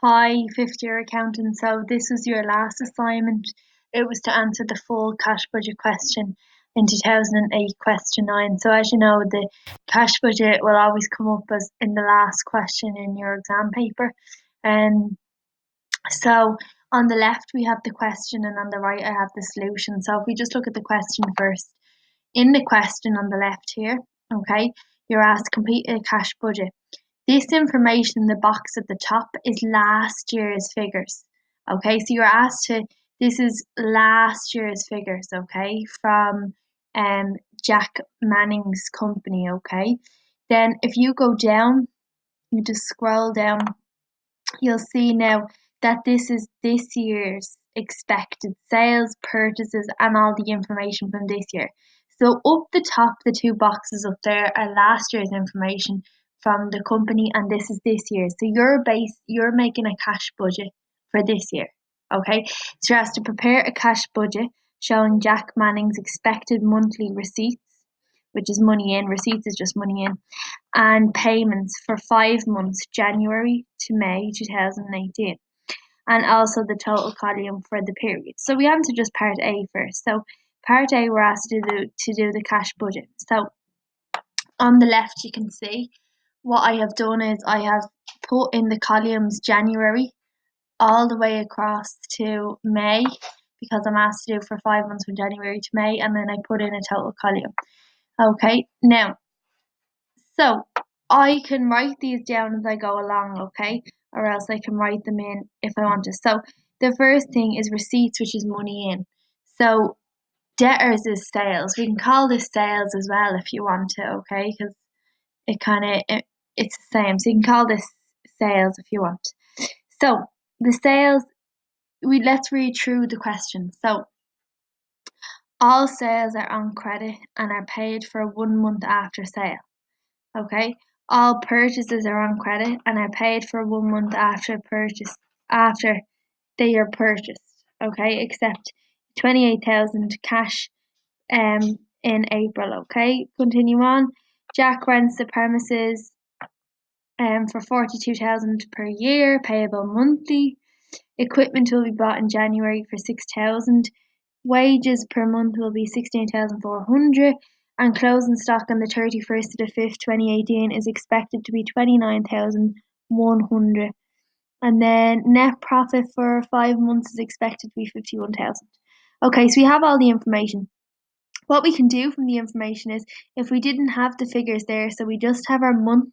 Hi, fifth year accountant. So this was your last assignment. It was to answer the full cash budget question in 2008, question 9. So as you know, the cash budget will always come up as in the last question in your exam paper. And so on the left we have the question and on the right I have the solution. So if we just look at the question first. In the question on the left here, okay, you're asked to complete a cash budget. This information in the box at the top is last year's figures. Okay, so you're asked to, this is last year's figures, okay, from Jack Manning's company, okay. Then if you go down, you just scroll down, you'll see now that this is this year's expected sales, purchases, and all the information from this year. So up the top, the two boxes up there are last year's information from the company, and this is this year. So you're making a cash budget for this year. Okay, so you're asked to prepare a cash budget showing Jack Manning's expected monthly receipts, which is money in, receipts is just money in, and payments for 5 months, January to May 2018, and also the total column for the period. So we answer just part A first. So part A, we're asked to do the cash budget. So on the left, you can see what I have done is I have put in the columns January all the way across to May, because I'm asked to do for 5 months from January to May, and then I put in a total column. Okay, now, so I can write these down as I go along, okay? Or else I can write them in if I want to. So the first thing is receipts, which is money in. So debtors is sales. We can call this sales as well if you want to, okay? Because it's the same. So you can call this sales if you want. So the sales, let's read through the question. So all sales are on credit and are paid for 1 month after sale. Okay, all purchases are on credit and are paid for 1 month after they are purchased. Okay, except 28,000 cash in April. Okay, continue on. Jack rents the premises for 42,000 per year, payable monthly. Equipment will be bought in January for 6,000. Wages per month will be 16,400, and closing stock on the 31st of the 5th, 2018 is expected to be 29,100. And then net profit for 5 months is expected to be 51,000. Okay, so we have all the information. What we can do from the information is, if we didn't have the figures there, so we just have our months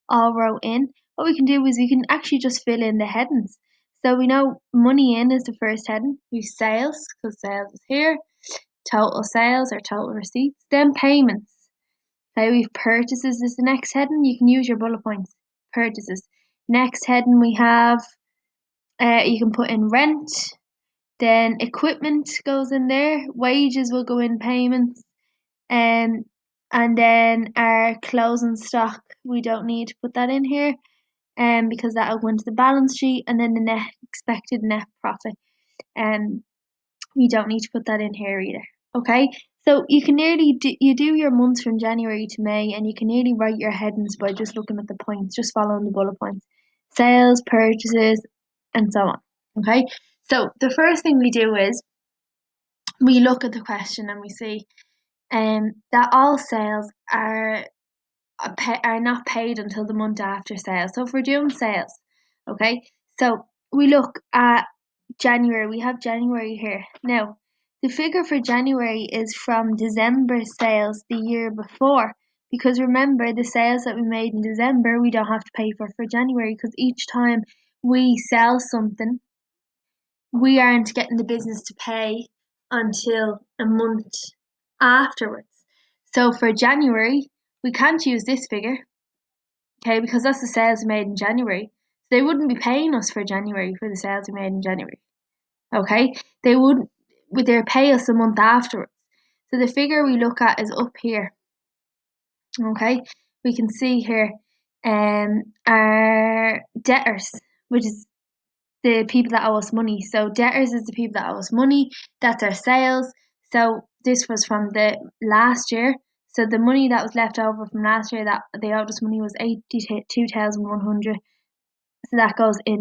all wrote in, what we can do is we can actually just fill in the headings. So we know money in is the first heading. We've sales, because sales is here. Total sales or total receipts. Then payments. Okay, we've purchases is the next heading. You can use your bullet points. Purchases. Next heading we have, you can put in rent. Then equipment goes in there. Wages will go in payments. And then our closing stock, we don't need to put that in here. Because that will go into the balance sheet, and then the expected net profit. We don't need to put that in here either. Okay, so you can nearly do your months from January to May, and you can nearly write your headings by just looking at the points, just following the bullet points. Sales, purchases, and so on. Okay, so the first thing we do is we look at the question and we see that all sales are not paid until the month after sales. So if we're doing sales, okay, so we look at January. We have January here. Now, the figure for January is from December sales the year before, because remember, the sales that we made in December, we don't have to pay for January, because each time we sell something, we aren't getting the business to pay until a month afterwards. So for January, we can't use this figure, okay, because that's the sales we made in January. So they wouldn't be paying us for January for the sales we made in January. Okay, they'd pay us a month afterwards. So the figure we look at is up here. Okay, we can see here our debtors, which is the people that owe us money. So debtors is the people that owe us money. That's our sales. So this was from the last year. So the money that was left over from last year that they owed us money was 82,100. So that goes in